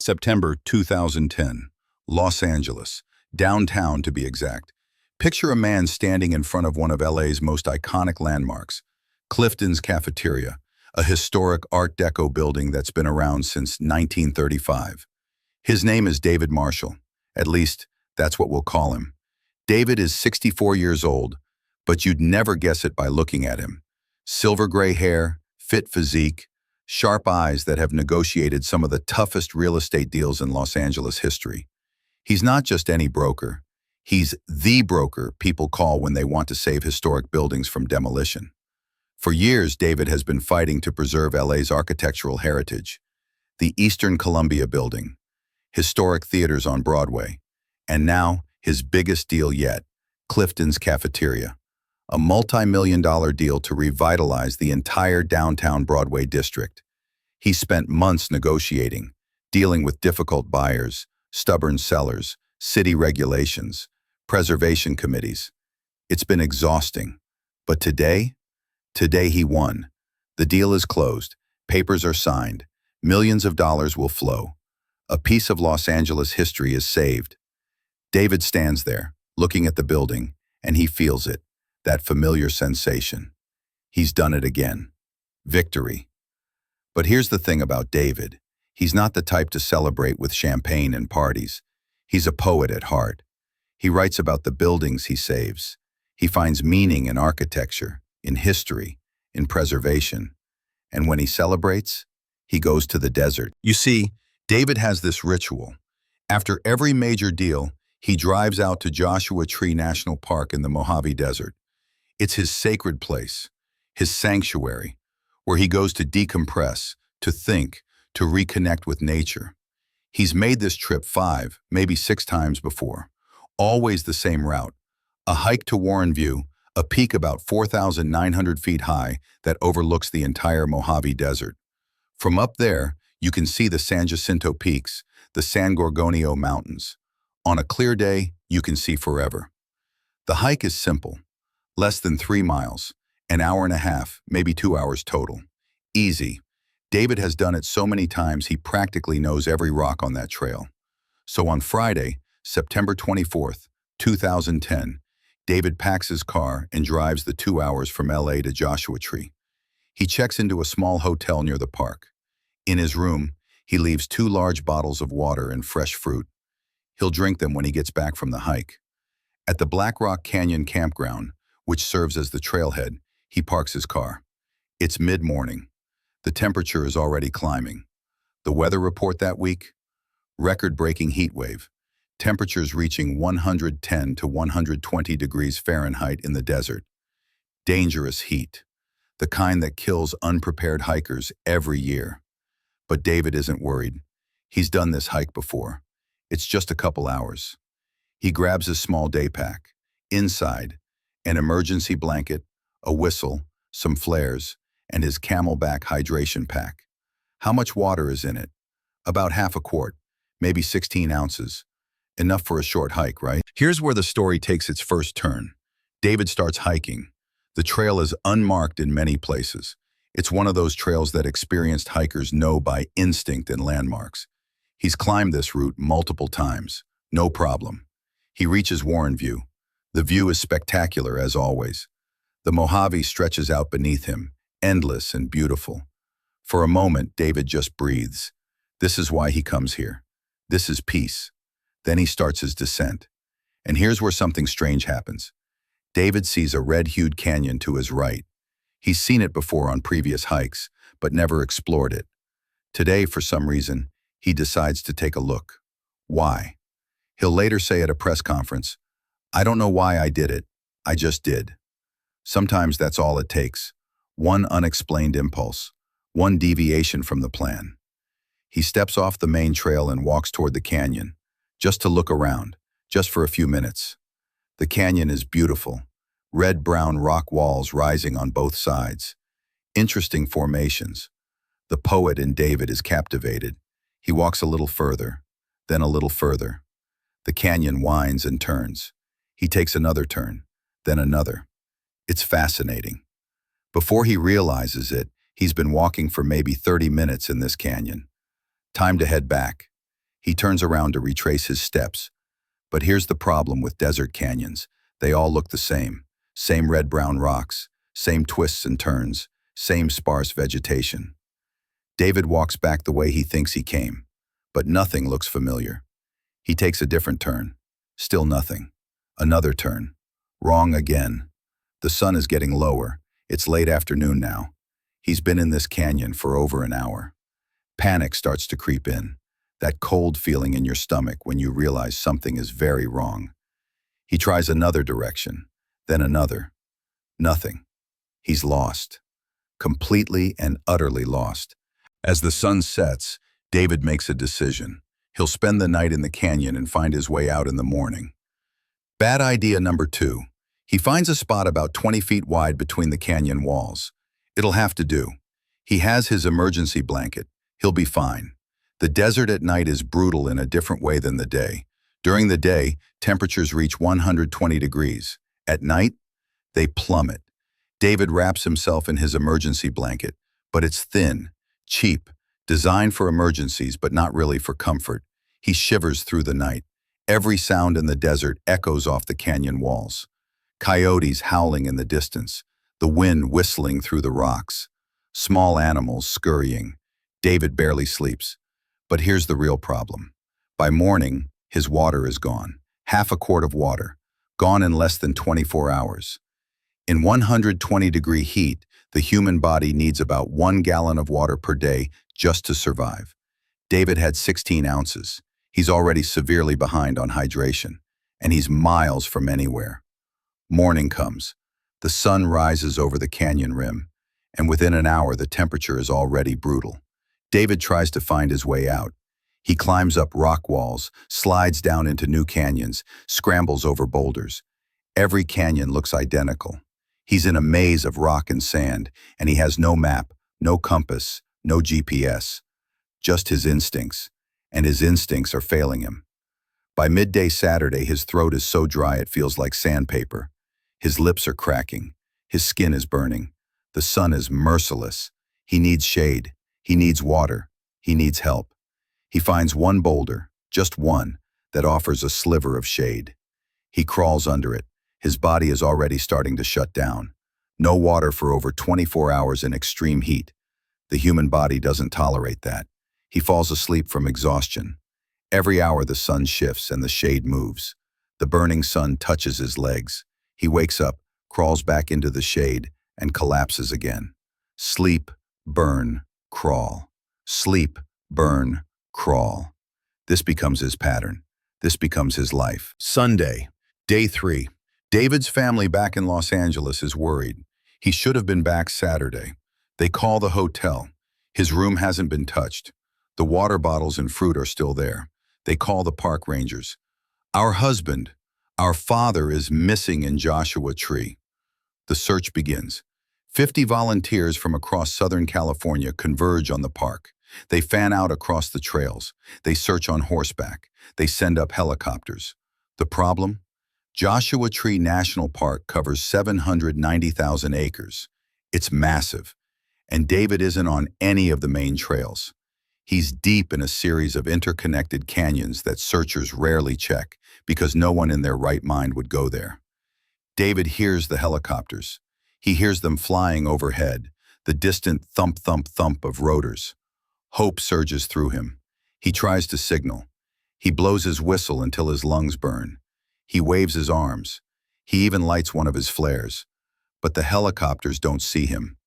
September 2010, Los Angeles, downtown to be exact. Picture a man standing in front of one of LA's most iconic landmarks, Clifton's Cafeteria, a historic Art Deco building that's been around since 1935. His name is David Marshall. At least, that's what we'll call him. David is 64 years old, but you'd never guess it by looking at him. Silver gray hair, fit physique, sharp eyes that have negotiated some of the toughest real estate deals in Los Angeles history. He's not just any broker. He's the broker people call when they want to save historic buildings from demolition. For years, David has been fighting to preserve LA's architectural heritage. The Eastern Columbia Building, historic theaters on Broadway, and now his biggest deal yet, Clifton's Cafeteria, a multi-million-dollar deal to revitalize the entire downtown Broadway district. He spent months negotiating, dealing with difficult buyers, stubborn sellers, city regulations, preservation committees. It's been exhausting. But today he won. The deal is closed, papers are signed, millions of dollars will flow. A piece of Los Angeles history is saved. David stands there, looking at the building, and he feels it, that familiar sensation. He's done it again. Victory. But here's the thing about David. He's not the type to celebrate with champagne and parties. He's a poet at heart. He writes about the buildings he saves. He finds meaning in architecture, in history, in preservation. And when he celebrates, he goes to the desert. You see, David has this ritual. After every major deal, he drives out to Joshua Tree National Park in the Mojave Desert. It's his sacred place, his sanctuary, where he goes to decompress, to think, to reconnect with nature. He's made this trip 5, maybe 6 times before. Always the same route. A hike to Warren View, a peak about 4,900 feet high that overlooks the entire Mojave Desert. From up there, you can see the San Jacinto Peaks, the San Gorgonio Mountains. On a clear day, you can see forever. The hike is simple. Less than 3 miles, an hour and a half, maybe 2 hours total. Easy. David has done it so many times he practically knows every rock on that trail. So on Friday, September 24th, 2010, David packs his car and drives the 2 hours from LA to Joshua Tree. He checks into a small hotel near the park. In his room, he leaves 2 large bottles of water and fresh fruit. He'll drink them when he gets back from the hike. At the Black Rock Canyon campground, which serves as the trailhead, he parks his car. It's mid-morning. The temperature is already climbing. The weather report that week? Record-breaking heat wave. Temperatures reaching 110 to 120 degrees Fahrenheit in the desert. Dangerous heat. The kind that kills unprepared hikers every year. But David isn't worried. He's done this hike before. It's just a couple hours. He grabs his small day pack. Inside, an emergency blanket, a whistle, some flares, and his Camelback hydration pack. How much water is in it? About half a quart, maybe 16 ounces. Enough for a short hike, right? Here's where the story takes its first turn. David starts hiking. The trail is unmarked in many places. It's one of those trails that experienced hikers know by instinct and landmarks. He's climbed this route multiple times. No problem. He reaches Warren View. The view is spectacular as always. The Mojave stretches out beneath him, endless and beautiful. For a moment, David just breathes. This is why he comes here. This is peace. Then he starts his descent. And here's where something strange happens. David sees a red-hued canyon to his right. He's seen it before on previous hikes, but never explored it. Today, for some reason, he decides to take a look. Why? He'll later say at a press conference, "I don't know why I did it. I just did." Sometimes that's all it takes. One unexplained impulse. One deviation from the plan. He steps off the main trail and walks toward the canyon, just to look around, just for a few minutes. The canyon is beautiful. Red-brown rock walls rising on both sides. Interesting formations. The poet in David is captivated. He walks a little further, then a little further. The canyon winds and turns. He takes another turn, then another. It's fascinating. Before he realizes it, he's been walking for maybe 30 minutes in this canyon. Time to head back. He turns around to retrace his steps. But here's the problem with desert canyons. They all look the same. Same red-brown rocks, same twists and turns, same sparse vegetation. David walks back the way he thinks he came, but nothing looks familiar. He takes a different turn. Still nothing. Another turn. Wrong again. The sun is getting lower. It's late afternoon now. He's been in this canyon for over an hour. Panic starts to creep in. That cold feeling in your stomach when you realize something is very wrong. He tries another direction, then another. Nothing. He's lost. Completely and utterly lost. As the sun sets, David makes a decision. He'll spend the night in the canyon and find his way out in the morning. Bad idea number 2. He finds a spot about 20 feet wide between the canyon walls. It'll have to do. He has his emergency blanket. He'll be fine. The desert at night is brutal in a different way than the day. During the day, temperatures reach 120 degrees. At night, they plummet. David wraps himself in his emergency blanket, but it's thin, cheap, designed for emergencies but not really for comfort. He shivers through the night. Every sound in the desert echoes off the canyon walls. Coyotes howling in the distance, the wind whistling through the rocks, small animals scurrying. David barely sleeps. But here's the real problem. By morning, his water is gone. Half a quart of water, gone in less than 24 hours. In 120-degree heat, the human body needs about 1 gallon of water per day just to survive. David had 16 ounces. He's already severely behind on hydration, and he's miles from anywhere. Morning comes. The sun rises over the canyon rim, and within an hour the temperature is already brutal. David tries to find his way out. He climbs up rock walls, slides down into new canyons, scrambles over boulders. Every canyon looks identical. He's in a maze of rock and sand, and he has no map, no compass, no GPS. Just his instincts, and his instincts are failing him. By midday Saturday, his throat is so dry it feels like sandpaper. His lips are cracking. His skin is burning. The sun is merciless. He needs shade. He needs water. He needs help. He finds one boulder, just one, that offers a sliver of shade. He crawls under it. His body is already starting to shut down. No water for over 24 hours in extreme heat. The human body doesn't tolerate that. He falls asleep from exhaustion. Every hour the sun shifts and the shade moves. The burning sun touches his legs. He wakes up, crawls back into the shade, and collapses again. Sleep, burn, crawl. Sleep, burn, crawl. This becomes his pattern. This becomes his life. Sunday, day 3. David's family back in Los Angeles is worried. He should have been back Saturday. They call the hotel. His room hasn't been touched. The water bottles and fruit are still there. They call the park rangers. Our husband, our father is missing in Joshua Tree. The search begins. 50 volunteers from across Southern California converge on the park. They fan out across the trails. They search on horseback. They send up helicopters. The problem? Joshua Tree National Park covers 790,000 acres. It's massive, and David isn't on any of the main trails. He's deep in a series of interconnected canyons that searchers rarely check because no one in their right mind would go there. David hears the helicopters. He hears them flying overhead, the distant thump, thump, thump of rotors. Hope surges through him. He tries to signal. He blows his whistle until his lungs burn. He waves his arms. He even lights one of his flares. But the helicopters don't see him.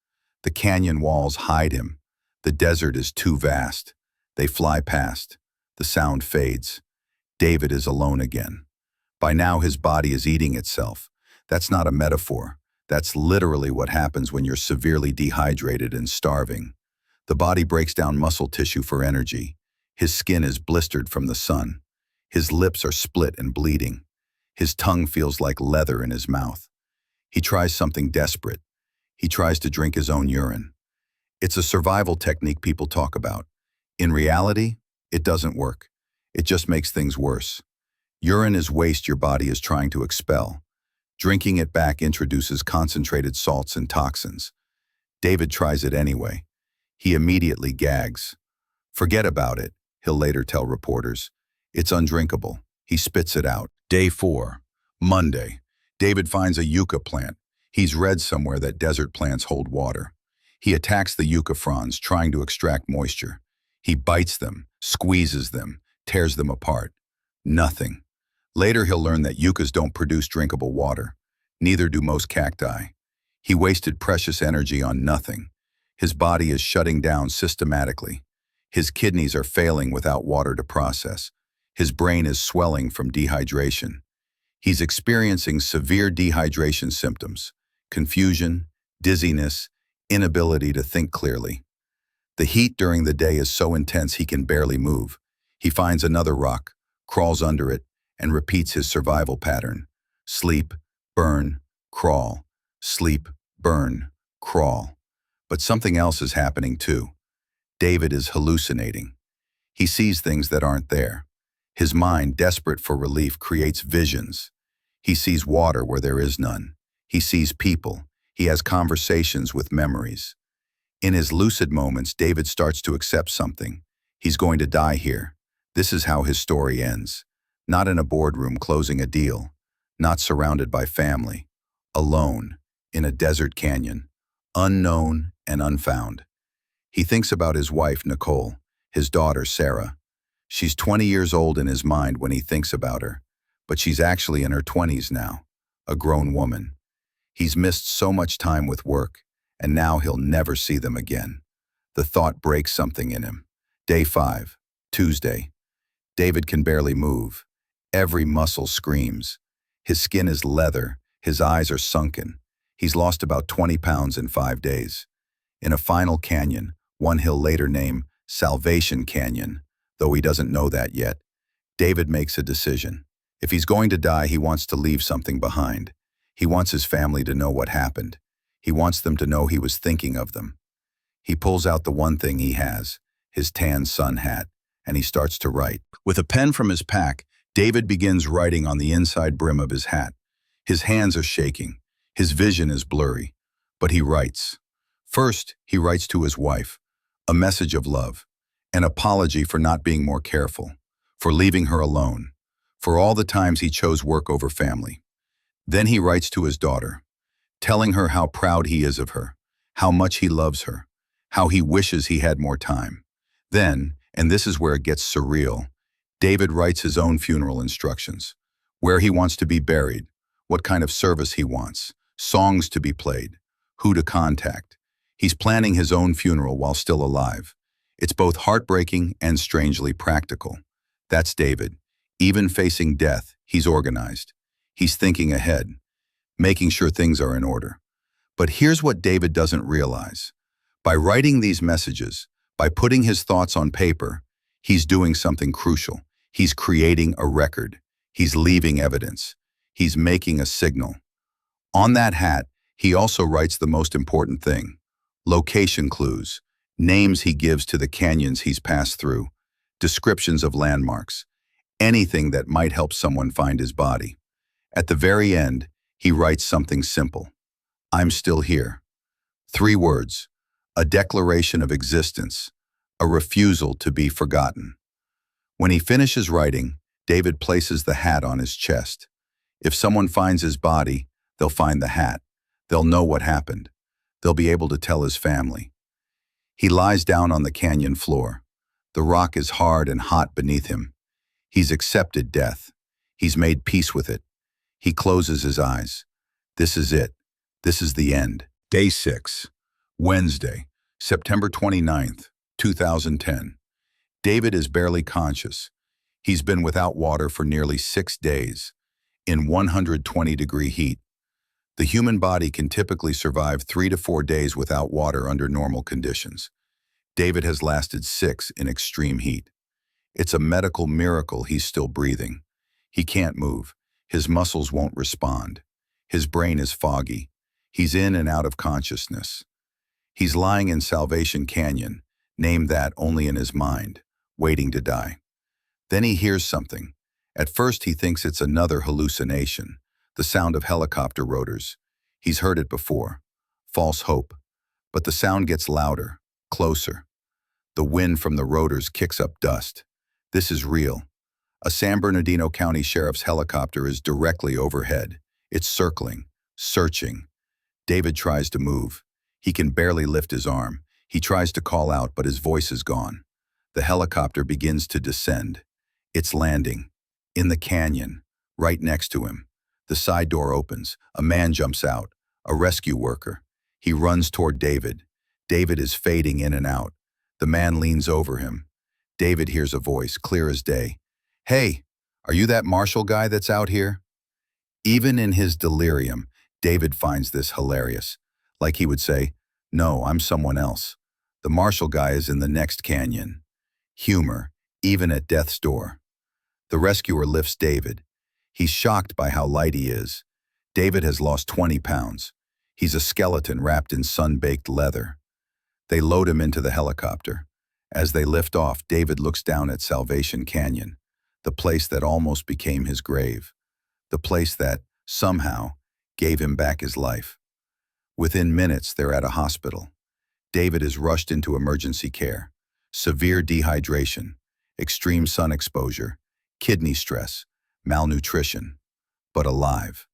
The canyon walls hide him. The desert is too vast. They fly past. The sound fades. David is alone again. By now his body is eating itself. That's not a metaphor. That's literally what happens when you're severely dehydrated and starving. The body breaks down muscle tissue for energy. His skin is blistered from the sun. His lips are split and bleeding. His tongue feels like leather in his mouth. He tries something desperate. He tries to drink his own urine. It's a survival technique people talk about. In reality, it doesn't work. It just makes things worse. Urine is waste your body is trying to expel. Drinking it back introduces concentrated salts and toxins. David tries it anyway. He immediately gags. Forget about it. he'll later tell reporters. It's undrinkable. He spits it out. Day 4. Monday. David finds a yucca plant. He's read somewhere that desert plants hold water. He attacks the yucca fronds, trying to extract moisture. He bites them, squeezes them, tears them apart. Nothing. Later he'll learn that yuccas don't produce drinkable water. Neither do most cacti. He wasted precious energy on nothing. His body is shutting down systematically. His kidneys are failing without water to process. His brain is swelling from dehydration. He's experiencing severe dehydration symptoms, confusion, dizziness, inability to think clearly. The heat during the day is so intense he can barely move. He finds another rock, crawls under it, and repeats his survival pattern. Sleep, burn, crawl. Sleep, burn, crawl. But something else is happening too. David is hallucinating. He sees things that aren't there. His mind, desperate for relief, creates visions. He sees water where there is none. He sees people. He has conversations with memories. In his lucid moments, David starts to accept something. He's going to die here. This is how his story ends. Not in a boardroom closing a deal. Not surrounded by family. Alone, in a desert canyon. Unknown and unfound. He thinks about his wife, Nicole, his daughter, Sarah. She's 20 years old in his mind when he thinks about her, but she's actually in her 20s now, a grown woman. He's missed so much time with work, and now he'll never see them again. The thought breaks something in him. Day 5, Tuesday. David can barely move. Every muscle screams. His skin is leather, his eyes are sunken. He's lost about 20 pounds in 5 days. In a final canyon, one he'll later name Salvation Canyon, though he doesn't know that yet, David makes a decision. If he's going to die, he wants to leave something behind. He wants his family to know what happened. He wants them to know he was thinking of them. He pulls out the one thing he has, his tan sun hat, and he starts to write. With a pen from his pack, David begins writing on the inside brim of his hat. His hands are shaking. His vision is blurry. But he writes. First, he writes to his wife, a message of love, an apology for not being more careful, for leaving her alone, for all the times he chose work over family. Then he writes to his daughter, telling her how proud he is of her, how much he loves her, how he wishes he had more time. Then, and this is where it gets surreal, David writes his own funeral instructions, where he wants to be buried, what kind of service he wants, songs to be played, who to contact. He's planning his own funeral while still alive. It's both heartbreaking and strangely practical. That's David. Even facing death, he's organized. He's thinking ahead, making sure things are in order. But here's what David doesn't realize. By writing these messages, by putting his thoughts on paper, he's doing something crucial. He's creating a record. He's leaving evidence. He's making a signal. On that hat, he also writes the most important thing. Location clues, names he gives to the canyons he's passed through, descriptions of landmarks, anything that might help someone find his body. At the very end, he writes something simple. I'm still here. 3 words, a declaration of existence, a refusal to be forgotten. When he finishes writing, David places the hat on his chest. If someone finds his body, they'll find the hat. They'll know what happened. They'll be able to tell his family. He lies down on the canyon floor. The rock is hard and hot beneath him. He's accepted death. He's made peace with it. He closes his eyes. This is it. This is the end. Day 6, Wednesday, September 29th, 2010. David is barely conscious. He's been without water for nearly 6 days, in 120-degree heat. The human body can typically survive 3 to 4 days without water under normal conditions. David has lasted 6 in extreme heat. It's a medical miracle he's still breathing. He can't move. His muscles won't respond. His brain is foggy. He's in and out of consciousness. He's lying in Salvation Canyon, named that only in his mind, waiting to die. Then he hears something. At first he thinks it's another hallucination, the sound of helicopter rotors. He's heard it before. False hope. But the sound gets louder, closer. The wind from the rotors kicks up dust. This is real. A San Bernardino County Sheriff's helicopter is directly overhead. It's circling, searching. David tries to move. He can barely lift his arm. He tries to call out, but his voice is gone. The helicopter begins to descend. It's landing. In the canyon, right next to him. The side door opens. A man jumps out. A rescue worker. He runs toward David. David is fading in and out. The man leans over him. David hears a voice, clear as day. "Hey, are you that marshal guy that's out here?" Even in his delirium, David finds this hilarious. Like he would say, "No, I'm someone else. The marshal guy is in the next canyon." Humor, even at death's door. The rescuer lifts David. He's shocked by how light he is. David has lost 20 pounds. He's a skeleton wrapped in sun-baked leather. They load him into the helicopter. As they lift off, David looks down at Salvation Canyon, the place that almost became his grave, the place that, somehow, gave him back his life. Within minutes, they're at a hospital. David is rushed into emergency care. Severe dehydration, extreme sun exposure, kidney stress, malnutrition, but alive.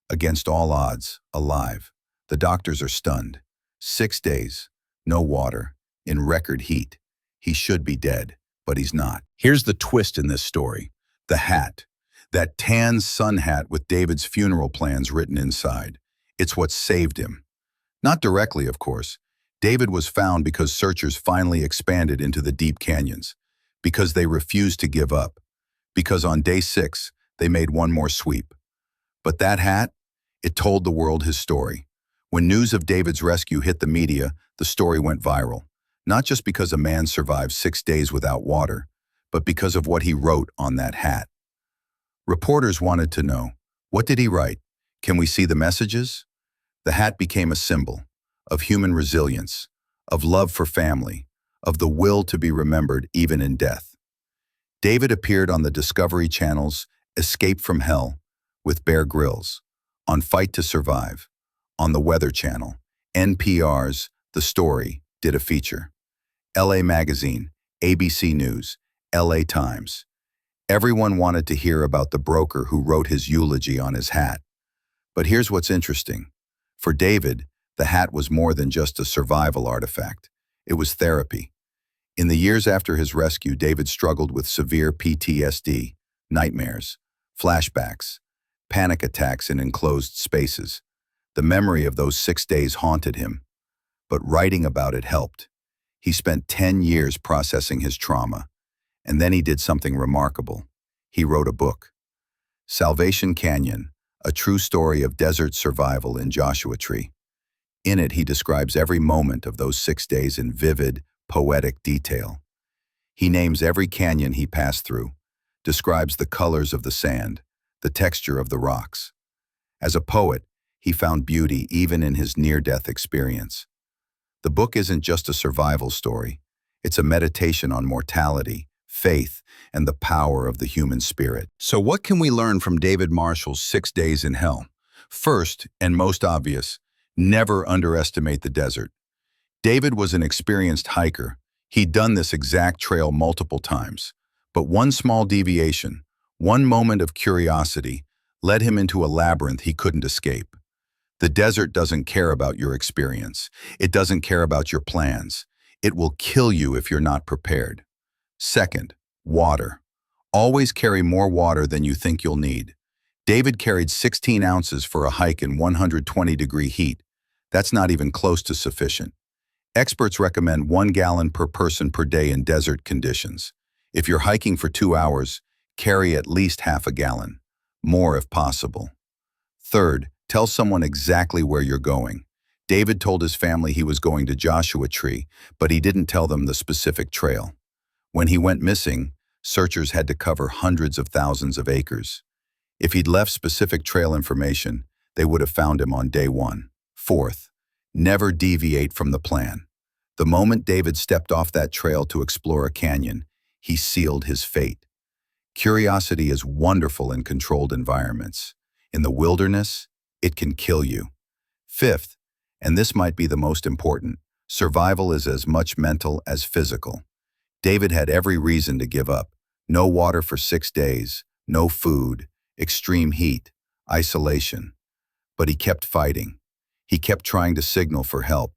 Against all odds, alive. The doctors are stunned. 6 days, no water, in record heat. He should be dead, but he's not. Here's the twist in this story. The hat. That tan sun hat with David's funeral plans written inside. It's what saved him. Not directly, of course. David was found because searchers finally expanded into the deep canyons. Because they refused to give up. Because on day 6, they made one more sweep. But that hat, it told the world his story. When news of David's rescue hit the media, the story went viral. Not just because a man survived 6 days without water, but because of what he wrote on that hat. Reporters wanted to know, what did he write? Can we see the messages? The hat became a symbol of human resilience, of love for family, of the will to be remembered even in death. David appeared on the Discovery Channel's Escape from Hell with Bear Grylls, on Fight to Survive, on the Weather Channel. NPR's The Story did a feature. LA Magazine, ABC News, LA Times. Everyone wanted to hear about the broker who wrote his eulogy on his hat. But here's what's interesting. For David, the hat was more than just a survival artifact. It was therapy. In the years after his rescue, David struggled with severe PTSD, nightmares, flashbacks, panic attacks in enclosed spaces. The memory of those 6 days haunted him. But writing about it helped. He spent 10 years processing his trauma. And then he did something remarkable. He wrote a book. Salvation Canyon, a true story of desert survival in Joshua Tree. In it, he describes every moment of those 6 days in vivid, poetic detail. He names every canyon he passed through, describes the colors of the sand, the texture of the rocks. As a poet, he found beauty even in his near-death experience. The book isn't just a survival story. It's a meditation on mortality, faith, and the power of the human spirit. So what can we learn from David Marshall's 6 days in hell? First, and most obvious, never underestimate the desert. David was an experienced hiker. He'd done this exact trail multiple times. But one small deviation, one moment of curiosity, led him into a labyrinth he couldn't escape. The desert doesn't care about your experience. It doesn't care about your plans. It will kill you if you're not prepared. Second, water. Always carry more water than you think you'll need. David carried 16 ounces for a hike in 120-degree heat. That's not even close to sufficient. Experts recommend 1 gallon per person per day in desert conditions. If you're hiking for 2 hours, carry at least half a gallon. More if possible. Third, tell someone exactly where you're going. David told his family he was going to Joshua Tree, but he didn't tell them the specific trail. When he went missing, searchers had to cover hundreds of thousands of acres. If he'd left specific trail information, they would have found him on day 1. Fourth, never deviate from the plan. The moment David stepped off that trail to explore a canyon, he sealed his fate. Curiosity is wonderful in controlled environments. In the wilderness, it can kill you. Fifth, and this might be the most important, survival is as much mental as physical. David had every reason to give up, No water for 6 days, no food, extreme heat, isolation. But he kept fighting. He kept trying to signal for help.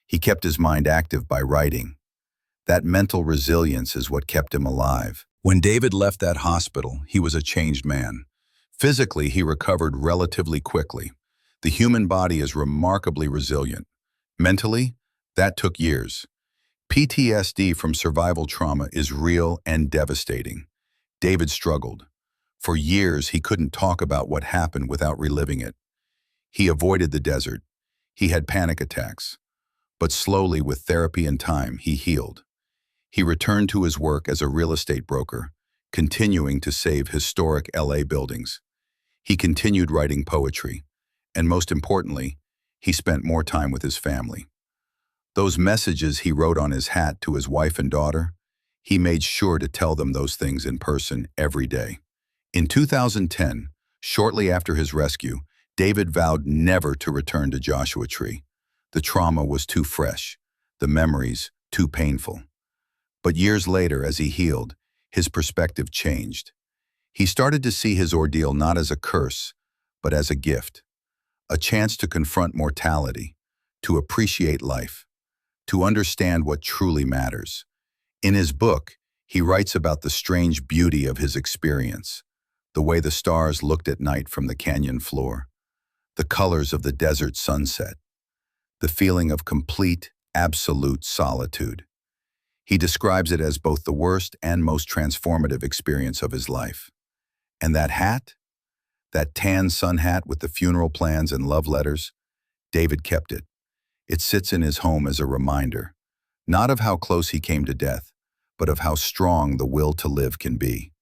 He kept his mind active by writing. That mental resilience is what kept him alive. When David left that hospital, he was a changed man. Physically, he recovered relatively quickly. The human body is remarkably resilient. Mentally, that took years. PTSD from survival trauma is real and devastating. David struggled. For years, he couldn't talk about what happened without reliving it. He avoided the desert. He had panic attacks. But slowly, with therapy and time, he healed. He returned to his work as a real estate broker, continuing to save historic LA buildings. He continued writing poetry, and most importantly, he spent more time with his family. Those messages he wrote on his hat to his wife and daughter, he made sure to tell them those things in person every day. In 2010, shortly after his rescue, David vowed never to return to Joshua Tree. The trauma was too fresh, the memories too painful. But years later, as he healed, his perspective changed. He started to see his ordeal not as a curse, but as a gift, a chance to confront mortality, to appreciate life, to understand what truly matters. In his book, he writes about the strange beauty of his experience, the way the stars looked at night from the canyon floor, the colors of the desert sunset, the feeling of complete, absolute solitude. He describes it as both the worst and most transformative experience of his life. And that hat? That tan sun hat with the funeral plans and love letters? David kept it. It sits in his home as a reminder, not of how close he came to death, but of how strong the will to live can be.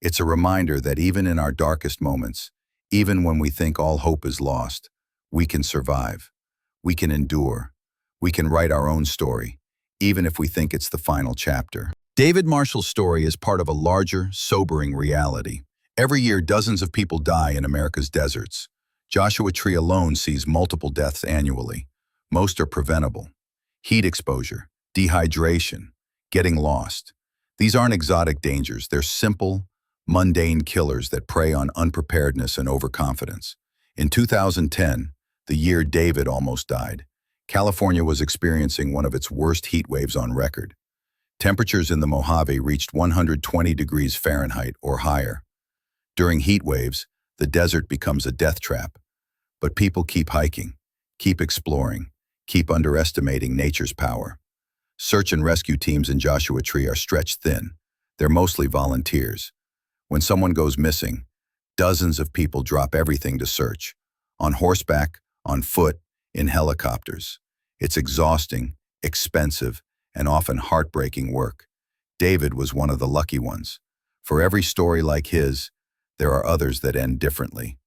It's a reminder that even in our darkest moments, even when we think all hope is lost, we can survive. We can endure. We can write our own story, even if we think it's the final chapter. David Marshall's story is part of a larger, sobering reality. Every year, dozens of people die in America's deserts. Joshua Tree alone sees multiple deaths annually. Most are preventable. Heat exposure, dehydration, getting lost. These aren't exotic dangers. They're simple, mundane killers that prey on unpreparedness and overconfidence. In 2010, the year David almost died, California was experiencing one of its worst heat waves on record. Temperatures in the Mojave reached 120 degrees Fahrenheit or higher. During heat waves, the desert becomes a death trap. But people keep hiking, keep exploring, keep underestimating nature's power. Search and rescue teams in Joshua Tree are stretched thin. They're mostly volunteers. When someone goes missing, dozens of people drop everything to search. On horseback, on foot, in helicopters. It's exhausting, expensive, and often heartbreaking work. David was one of the lucky ones. For every story like his, there are others that end differently.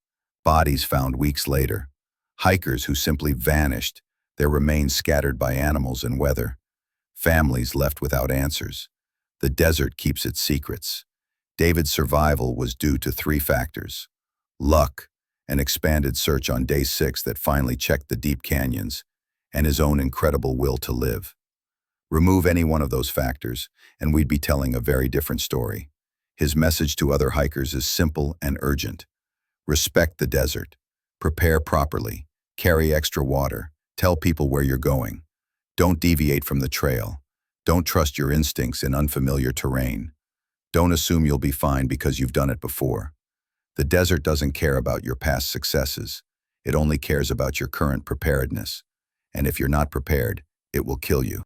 Bodies found weeks later. Hikers who simply vanished, their remains scattered by animals and weather. Families left without answers. The desert keeps its secrets. David's survival was due to 3 factors. Luck, an expanded search on day 6 that finally checked the deep canyons, and his own incredible will to live. Remove any one of those factors, and we'd be telling a very different story. His message to other hikers is simple and urgent. Respect the desert. Prepare properly. Carry extra water. Tell people where you're going. Don't deviate from the trail. Don't trust your instincts in unfamiliar terrain. Don't assume you'll be fine because you've done it before. The desert doesn't care about your past successes. It only cares about your current preparedness. And if you're not prepared, it will kill you.